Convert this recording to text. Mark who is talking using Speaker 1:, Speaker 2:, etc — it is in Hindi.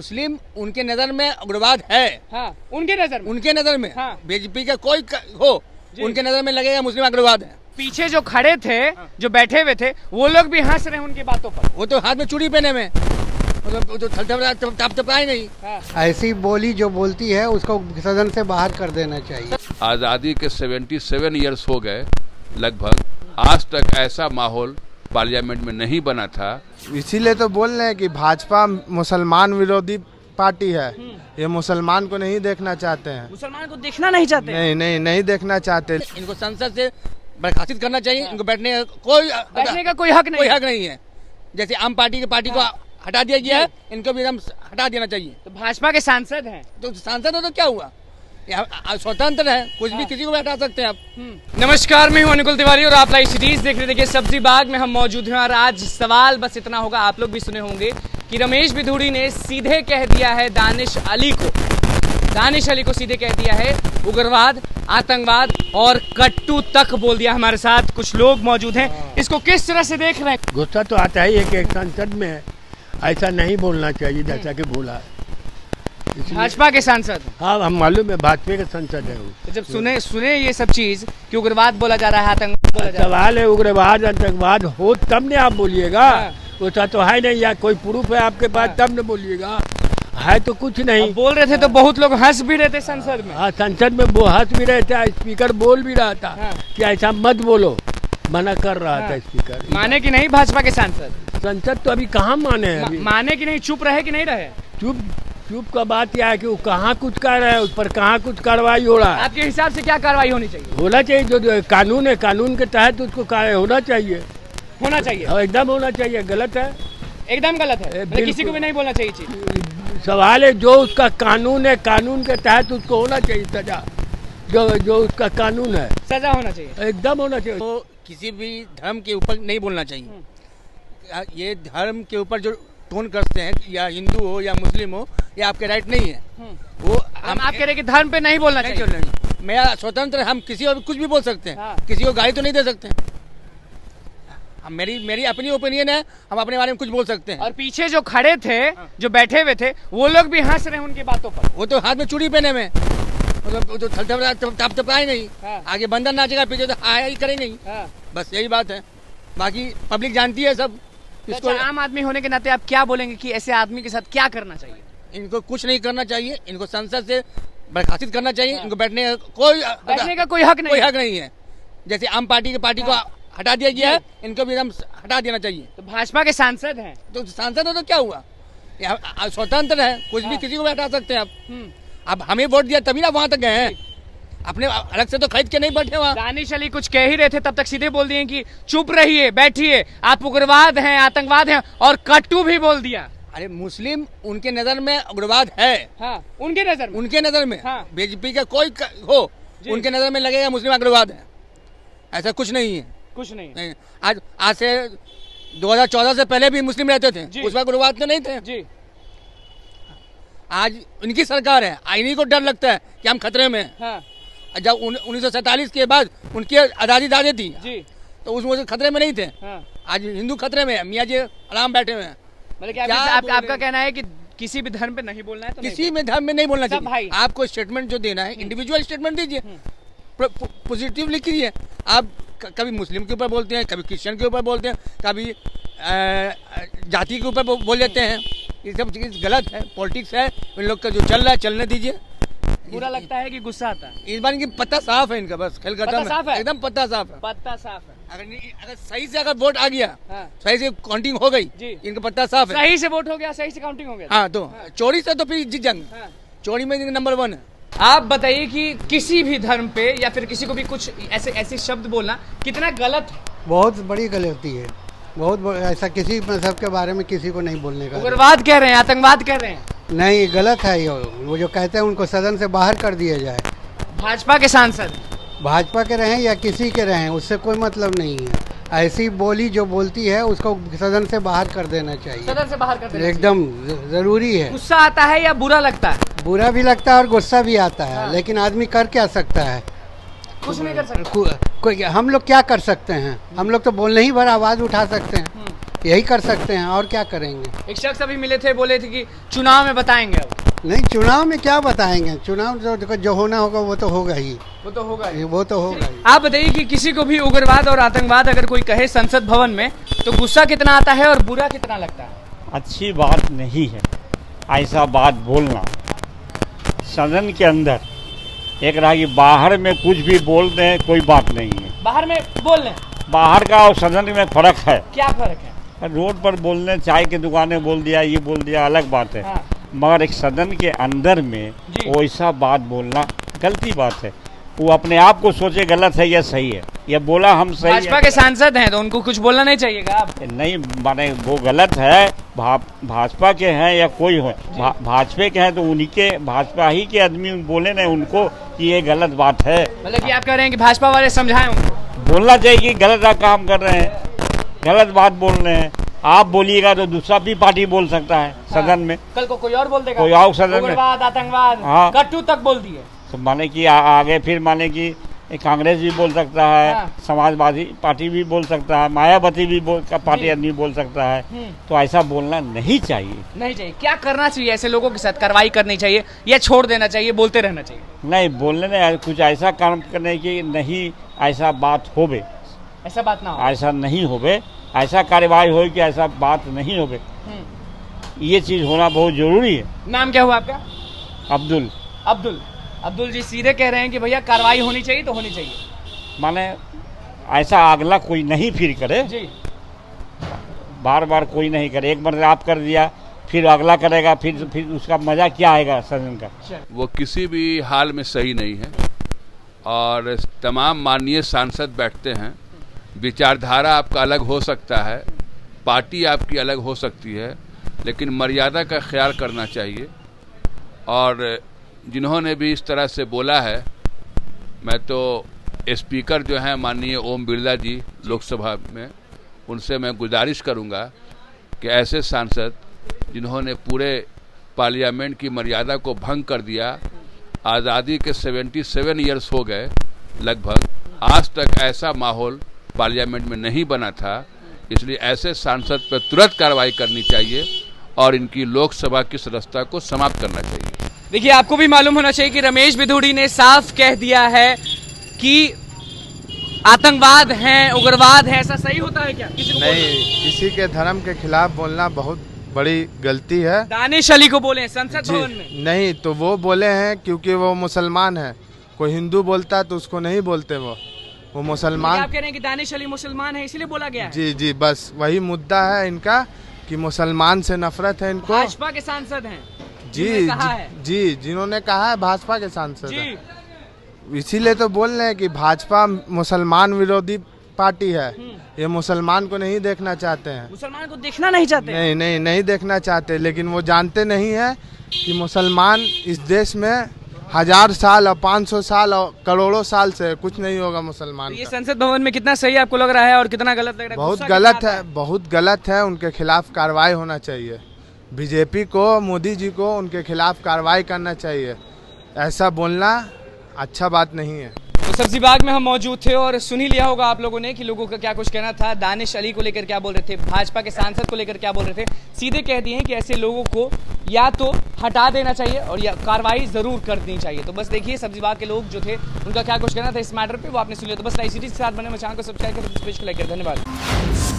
Speaker 1: मुस्लिम उनके नजर में उग्रवाद है।
Speaker 2: हाँ, उनके नजर में
Speaker 1: हाँ। बीजेपी का कोई हो उनके नजर में लगेगा मुस्लिम उग्रवाद है।
Speaker 2: पीछे जो खड़े थे, जो बैठे हुए थे, वो लोग भी हंस रहे हैं उनकी बातों पर।
Speaker 1: वो तो हाथ में चूड़ी पहने में टपटपाए नहीं।
Speaker 3: हाँ। ऐसी बोली जो बोलती है उसको सदन से बाहर कर देना चाहिए।
Speaker 4: आज़ादी के 77 ईयर्स हो गए लगभग, आज तक ऐसा माहौल पार्लियामेंट में नहीं बना था।
Speaker 5: इसीलिए तो बोल रहे हैं कि भाजपा मुसलमान विरोधी पार्टी है। ये मुसलमान को नहीं देखना चाहते हैं,
Speaker 2: मुसलमान को देखना नहीं चाहते।
Speaker 5: नहीं देखना चाहते।
Speaker 1: इनको संसद से बर्खास्त करना चाहिए। इनको बैठने का कोई हक नहीं है। जैसे आम पार्टी को हटा दिया गया है, इनको भी एकदम हटा देना चाहिए।
Speaker 2: तो भाजपा के सांसद हैं,
Speaker 1: तो सांसद हो तो क्या हुआ, स्वतंत्र है, कुछ भी किसी को भी हटा सकते हैं आप।
Speaker 2: नमस्कार, मैं हूं अनुकुल तिवारी और आप लाइव सिटीज देख रहे। देखिए, सब्जी बाग में हम मौजूद हैं और आज सवाल बस इतना होगा, आप लोग भी सुने होंगे कि रमेश बिधूड़ी ने सीधे कह दिया है दानिश अली को सीधे कह दिया है उग्रवाद, आतंकवाद और कट्टू तक बोल दिया। हमारे साथ कुछ लोग मौजूद हैं, इसको किस तरह से देख रहे हैं?
Speaker 6: गुस्सा तो आता ही है कि एक संसद में ऐसा नहीं बोलना चाहिए जैसा कि बोला।
Speaker 2: भाजपा के सांसद?
Speaker 6: हाँ, हम मालूम है भाजपा के संसद है वो।
Speaker 2: तो जब सुने ये सब चीज कि उग्रवाद बोला जा रहा है, आतंकवाद बोला जा रहा है,
Speaker 6: सवाल है उग्रवाद आतंकवाद हो तब ने आप बोलिएगा। उसका तो है नहीं, या कोई प्रूफ है आपके पास तब ने बोलिएगा। है तो कुछ नहीं।
Speaker 2: बोल रहे थे तो बहुत लोग हंस भी रहे थे संसद में।
Speaker 6: हाँ, संसद में वो हंस भी रहे थे, स्पीकर बोल भी रहा था कि ऐसा मत बोलो, मना कर रहा था स्पीकर।
Speaker 2: माने कि नहीं भाजपा के सांसद?
Speaker 6: संसद तो अभी कहाँ माने हैं?
Speaker 2: माने कि नहीं, चुप रहे कि नहीं रहे?
Speaker 6: चुप का बात यह है कि वो कहाँ कुछ कर रहा है, उस पर कहाँ कुछ कार्रवाई हो रहा है।
Speaker 2: आपके हिसाब से क्या कार्रवाई होनी चाहिए?
Speaker 6: होना चाहिए जो कानून है, कानून के तहत उसको होना चाहिए। एकदम होना चाहिए। गलत है,
Speaker 2: एकदम गलत है। किसी को भी नहीं बोलना चाहिए चीज।
Speaker 6: सवाल है जो उसका कानून है, कानून के तहत उसको होना चाहिए सजा। जो उसका कानून है,
Speaker 2: सजा होना चाहिए,
Speaker 6: एकदम होना चाहिए।
Speaker 1: तो किसी भी धर्म के ऊपर नहीं बोलना चाहिए। ये धर्म के ऊपर जो टोन करते हैं, या हिंदू हो या मुस्लिम हो, ये आपके राइट नहीं है। वो
Speaker 2: हम आप कह रहे कि धर्म पे नहीं बोलना चाहिए।
Speaker 1: मेरा स्वतंत्र, हम किसी को कुछ भी बोल सकते हैं। किसी को गाली तो नहीं दे सकते। मेरी अपनी ओपिनियन है, हम अपने बारे में कुछ बोल सकते हैं।
Speaker 2: और पीछे जो खड़े थे, जो बैठे हुए थे, वो लोग भी हंस रहे हैं उनकी बातों पर।
Speaker 1: वो तो हाथ में चूड़ी पहने में टपटपाए नहीं। आगे बंदर नाचेगा, पीछे तो हाय ही करे नहीं। बस यही बात है, बाकी पब्लिक जानती है सब।
Speaker 2: इसको आम आदमी होने के नाते आप क्या बोलेंगे कि ऐसे आदमी के साथ क्या करना चाहिए?
Speaker 1: इनको कुछ नहीं करना चाहिए, इनको संसद से बर्खास्त करना चाहिए। इनको बैठने का कोई हक नहीं है। जैसे आम पार्टी को हटा दिया गया है, इनको भी एकदम हटा देना चाहिए।
Speaker 2: तो भाजपा के सांसद हैं,
Speaker 1: तो सांसद हो तो क्या हुआ, स्वतंत्र है, कुछ भी किसी को भी हटा सकते हैं आप। अब हमें वोट दिया तभी ना वहां तक गए हैं, अपने अलग से तो खरीद के नहीं बैठे वहाँ।
Speaker 2: दानिश अली कुछ कह ही रहे थे, तब तक सीधे बोल दिए कि चुप रहिए, बैठिए, आप उग्रवाद हैं, आतंकवाद हैं, और कट्टू भी बोल दिया।
Speaker 1: अरे मुस्लिम उनके नजर में उग्रवाद है।
Speaker 2: हाँ, उनके नजर में
Speaker 1: हाँ। बीजेपी का कोई हो उनके नजर में लगेगा मुस्लिम उग्रवाद है। ऐसा कुछ नहीं है,
Speaker 2: कुछ नहीं।
Speaker 1: आज से 2014 से पहले भी मुस्लिम रहते थे, उस वक्त उग्रवाद तो नहीं थे जी। आज उनकी सरकार है, इन्हीं को डर लगता है कि हम खतरे में हैं। जब 1947 के बाद उनकी आजादी दादी थी जी, तो उस खतरे में नहीं थे। आज हिंदू खतरे में है, मियाँ जी आराम बैठे हुए हैं।
Speaker 2: मतलब आपका कहना है कि किसी भी धर्म पे नहीं बोलना है? तो
Speaker 1: किसी में धर्म में नहीं बोलना चाहिए। आपको स्टेटमेंट जो देना है, इंडिविजुअल स्टेटमेंट दीजिए, पॉजिटिव लिखिए। आप कभी मुस्लिम के ऊपर बोलते हैं, कभी क्रिश्चियन के ऊपर बोलते हैं, कभी जाति के ऊपर बोल देते हैं। ये सब चीज गलत है, पॉलिटिक्स है, इन लोग का जो चल रहा है चलने दीजिए।
Speaker 2: बुरा लगता है कि गुस्सा आता है?
Speaker 1: इस बार इनकी पत्ता साफ है, इनका बस खेल खत्म है, एकदम पत्ता साफ है।
Speaker 2: पत्ता साफ है।
Speaker 1: अगर सही से अगर वोट आ गया, सही से काउंटिंग हो गई, इनका पत्ता साफ है।
Speaker 2: सही से वोट हो गया, सही से काउंटिंग हो गया,
Speaker 1: हाँ, तो चोरी से तो फिर जीत जाएंगे। चोरी में नंबर 1 है।
Speaker 2: आप बताइए कि किसी भी धर्म पे या फिर किसी को भी कुछ ऐसे शब्द बोलना कितना गलत है?
Speaker 3: बहुत बड़ी गलती है, बहुत ऐसा किसी मजहब के बारे में किसी को नहीं बोलने का।
Speaker 2: उग्रवाद कह रहे हैं, आतंकवाद कह रहे हैं?
Speaker 3: नहीं, गलत है। वो जो कहते हैं उनको सदन से बाहर कर दिया जाए।
Speaker 2: भाजपा के सांसद,
Speaker 3: भाजपा के रहें या किसी के रहें, उससे कोई मतलब नहीं है। ऐसी बोली जो बोलती है उसको सदन से बाहर कर देना चाहिए।
Speaker 2: सदन से बाहर कर देना
Speaker 3: एकदम जरूरी है।
Speaker 2: गुस्सा आता है या बुरा लगता है?
Speaker 3: बुरा भी लगता है और गुस्सा भी आता है। लेकिन आदमी कर क्या सकता है?
Speaker 2: कुछ नहीं कर सकता।
Speaker 3: हम लोग क्या कर सकते हैं? हम लोग तो बोलने ही भर आवाज उठा सकते हैं। यही कर सकते हैं, और क्या करेंगे।
Speaker 2: एक शख्स अभी मिले थे, बोले थे कि चुनाव में बताएंगे। अब
Speaker 3: नहीं, चुनाव में क्या बताएंगे, चुनाव जो होना होगा वो तो होगा ही,
Speaker 2: वो तो होगा ही।
Speaker 3: वो तो होगा ही।
Speaker 2: आप बताइए कि किसी को भी उग्रवाद और आतंकवाद अगर कोई कहे संसद भवन में तो गुस्सा कितना आता है और बुरा कितना लगता है?
Speaker 7: अच्छी बात नहीं है ऐसा बात बोलना। सदन के अंदर एक रहा कि बाहर में कुछ भी बोल दें कोई बात नहीं है,
Speaker 2: बाहर में बोल लें,
Speaker 7: बाहर का और सदन में फर्क है।
Speaker 2: क्या फर्क है?
Speaker 7: रोड पर बोलने, चाय की दुकानें बोल दिया, ये बोल दिया, अलग बात है।
Speaker 2: हाँ।
Speaker 7: मगर एक सदन के अंदर में
Speaker 2: जी।
Speaker 7: वैसा बात बोलना गलती बात है। वो अपने आप को सोचे गलत है या सही है, या बोला हम सही
Speaker 2: भाजपा के सांसद हैं तो उनको कुछ बोलना नहीं चाहिएगा आप?
Speaker 7: नहीं, माने वो गलत है। भाजपा के हैं या कोई हो, भाजपा के हैं तो उन्हीं के, भाजपा ही के आदमी बोले ना उनको कि ये गलत बात है।
Speaker 2: मतलब कि आप कह रहे हैं कि भाजपा वाले समझाएं उनको?
Speaker 7: बोलना चाहिए कि गलत काम कर रहे हैं, गलत बात बोल रहे हैं। आप बोलिएगा तो दूसरा भी पार्टी बोल सकता है।
Speaker 2: हाँ।
Speaker 7: सदन में
Speaker 2: कल को कोई और बोल देगा,
Speaker 7: कोई और सदन में
Speaker 2: उग्रवाद, आतंकवाद,
Speaker 7: हाँ।
Speaker 2: कट्टू तक बोल दिए
Speaker 7: तो माने कि आगे फिर माने कि कांग्रेस भी बोल सकता है।
Speaker 2: हाँ।
Speaker 7: समाजवादी पार्टी भी बोल सकता है, मायावती भी पार्टी आदमी बोल सकता है। तो ऐसा बोलना नहीं चाहिए।
Speaker 2: नहीं चाहिए। क्या करना चाहिए ऐसे लोगों के साथ? कार्रवाई करनी चाहिए या छोड़ देना चाहिए, बोलते रहना चाहिए?
Speaker 7: नहीं, बोलने में कुछ ऐसा काम करने की नहीं, ऐसा बात होवे,
Speaker 2: ऐसा बात ना हो।
Speaker 7: ऐसा नहीं होवे, ऐसा कार्यवाही हो कि ऐसा बात नहीं होवे। ये चीज होना बहुत जरूरी है।
Speaker 2: नाम क्या हुआ आपका?
Speaker 7: अब्दुल।
Speaker 2: अब्दुल जी सीधे कह रहे हैं कि भैया कार्रवाई होनी चाहिए तो होनी चाहिए।
Speaker 7: माने ऐसा अगला कोई नहीं फिर करे
Speaker 2: जी।
Speaker 7: बार बार कोई नहीं करे। एक बार आप कर दिया फिर अगला करेगा, फिर उसका मजा क्या आएगा सदन का?
Speaker 4: वो किसी भी हाल में सही नहीं है। और तमाम माननीय सांसद बैठते हैं, विचारधारा आपका अलग हो सकता है, पार्टी आपकी अलग हो सकती है, लेकिन मर्यादा का ख्याल करना चाहिए। और जिन्होंने भी इस तरह से बोला है, मैं तो स्पीकर जो हैं माननीय ओम बिरला जी लोकसभा में, उनसे मैं गुजारिश करूंगा कि ऐसे सांसद जिन्होंने पूरे पार्लियामेंट की मर्यादा को भंग कर दिया, आज़ादी के 77 ईयर्स हो गए लगभग, आज तक ऐसा माहौल पार्लियामेंट में नहीं बना था, इसलिए ऐसे सांसद पर तुरंत कार्रवाई करनी चाहिए और इनकी लोकसभा की सदस्यता को समाप्त करना चाहिए।
Speaker 2: देखिए, आपको भी मालूम होना चाहिए कि रमेश बिधूड़ी ने साफ कह दिया है कि आतंकवाद है, उग्रवाद है। ऐसा सही होता है क्या? किसी को
Speaker 5: नहीं, किसी के धर्म के खिलाफ बोलना बहुत बड़ी गलती है।
Speaker 2: दानिश अली को बोले संसद भवन में?
Speaker 5: नहीं, तो वो बोले हैं क्योंकि वो मुसलमान है। कोई हिंदू बोलता है तो उसको नहीं बोलते, वो मुसलमान।
Speaker 2: आप कह रहे हैं कि दानिश अली मुसलमान है इसलिए बोला गया है?
Speaker 5: जी जी, बस वही मुद्दा है इनका कि मुसलमान से नफरत है इनको।
Speaker 2: भाजपा के सांसद हैं
Speaker 5: जी
Speaker 2: कहा है।
Speaker 5: जी, जिन्होंने कहा है भाजपा के सांसद
Speaker 2: जी।
Speaker 5: हैं। इसीलिए तो बोल रहे हैं कि भाजपा मुसलमान विरोधी पार्टी है। ये मुसलमान को नहीं देखना चाहते हैं,
Speaker 2: मुसलमान को देखना नहीं चाहते।
Speaker 5: नहीं देखना चाहते, लेकिन वो जानते नहीं है कि मुसलमान इस देश में 1000 साल और 500 साल और करोड़ों साल से कुछ नहीं होगा मुसलमान।
Speaker 2: ये संसद भवन में कितना सही आपको लग रहा है और कितना गलत लग रहा है?
Speaker 5: बहुत गलत है, बहुत गलत है। उनके खिलाफ कार्रवाई होना चाहिए। बीजेपी को, मोदी जी को उनके खिलाफ कार्रवाई करना चाहिए। ऐसा बोलना अच्छा बात नहीं है।
Speaker 2: तो सब्जी बाग में हम मौजूद थे और सुन ही लिया होगा आप लोगों ने कि लोगों का क्या कुछ कहना था। दानिश अली को लेकर क्या बोल रहे थे, भाजपा के सांसद को लेकर क्या बोल रहे थे। सीधे कह दिए हैं कि ऐसे लोगों को या तो हटा देना चाहिए और या कार्रवाई जरूर करनी चाहिए। तो बस देखिए सब्जी बाग के लोग जो थे उनका क्या कुछ कहना था इस मैटर पे, वो आपने सुन लिया। तो बस ICT के साथ बने चैनल को सब्सक्राइब कर, धन्यवाद।